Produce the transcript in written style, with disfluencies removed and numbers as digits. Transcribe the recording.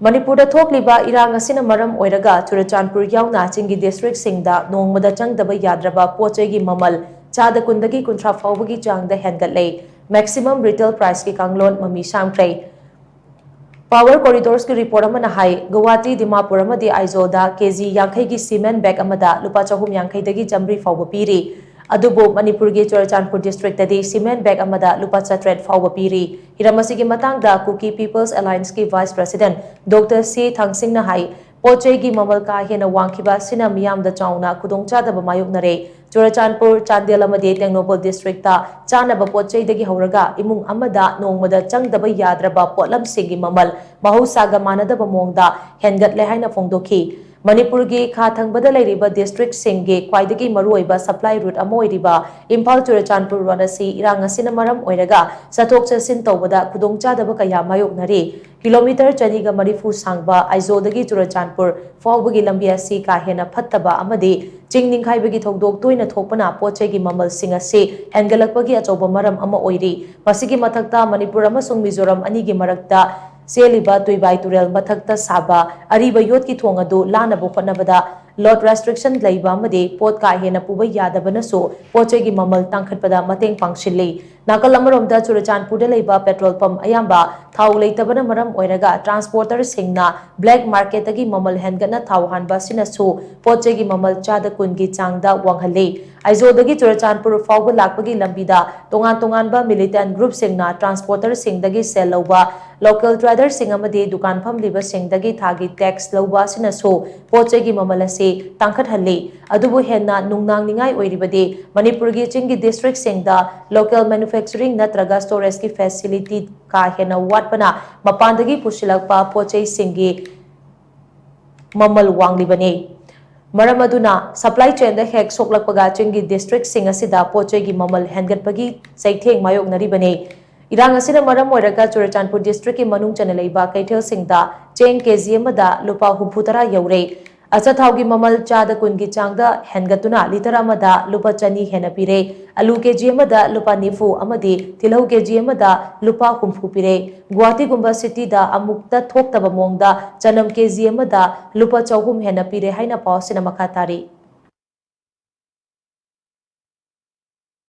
Manipurda thokliba irang asina maram oiraga Churachandpur yauna chingi district singda nongmada changdaba yadraba pochegi mamal chada kundagi kunthra fawbagi changda hengatle maximum retail price ki kanglon mami samkrai Power Corridors ki report amana hai Guwahati Dimapur amadi Aizoda kg yankhai gi cement bag amada lupa chahum yankhai dagi jamri fawba piri Adubo Manipur gi Churachandpur district tadi cement bag amada lupa chatret fawba piri Hiramasi gi matangda Kuki People's Alliance ki Vice President Dr. C. Thangsing na hai pochei gi mamal ka hena wangkiba sina miyam da chauna kudongcha da mayoknare Churachandpur Chandel amadi Tengnobal district ta chana ba pochei dagi hauraga imung amada nongmada changdaba yadraba potlam singi mamal mahusaga manadaba mongda hengatle haina phongdokhi Manipur gi kha thangbada leiriba district singi kwaidagi maruoiba supply route amoiriba Imphal Churachandpur Ranasi irang asina maram oiraga sathok chasin tawbada kudongcha daba kaya mayoknari kilometer chaniga marifu sangba Aizodagi Churachandpur fawbagi lambi asi ka hena phattaba amadi chingninghai thokdok toina thokpana pochegi mamal singasi hengalakpagi achoba maram ama oiri masigi mathakta Manipur amasung Mizoram anigi marakta Seliba tuibai turel mathakta saba ariba yot ki thongadu lana bu khonabada lot restriction leiba amadi pot ka hena puba yadabana so pochegi mamal tangkhatpada mateng pangshili nakal amaromda Churachandpur da leiba petrol pump ayamba thau leitabana maram oiraga transporter singna black market agi mamal hengana thau hanba sina so pochegi mamal chada kungi changda wanghali Aizodagi Churachandpur fawba lakpagi lambida tongan ba militant group singna transporter singdagi sell loba local trader singamadi dukan phamliba singdagi thagi tax loba sina so pochegi mamal ase tangkhat halli adubu henna nungnang ningai oiribadi Manipur gi chingi district singda local manufacturing natraga storage ki facility ka henna watpana mapandagi pusilakpa pochei singi mamal wanglibani Maramaduna supply chain da hek soklakpaga chingi district sing asida pochegi mamal hengatpagi saitheng mayok naribane irang asina maram oiraga Churachandpur district ki manung chanalaiba kaithel singda cheng kg amada lupa huputara yaure achathaugi mamal chada kungi changda hengatuna litera amada lupa chani hena pire alu kg amada lupa nifu amadi tilhau kg amada lupa humfu pire Guwahati gumba city da amukta thoktaba mongda chanam kg amada lupa chahum hena pire haina paw sina makhatari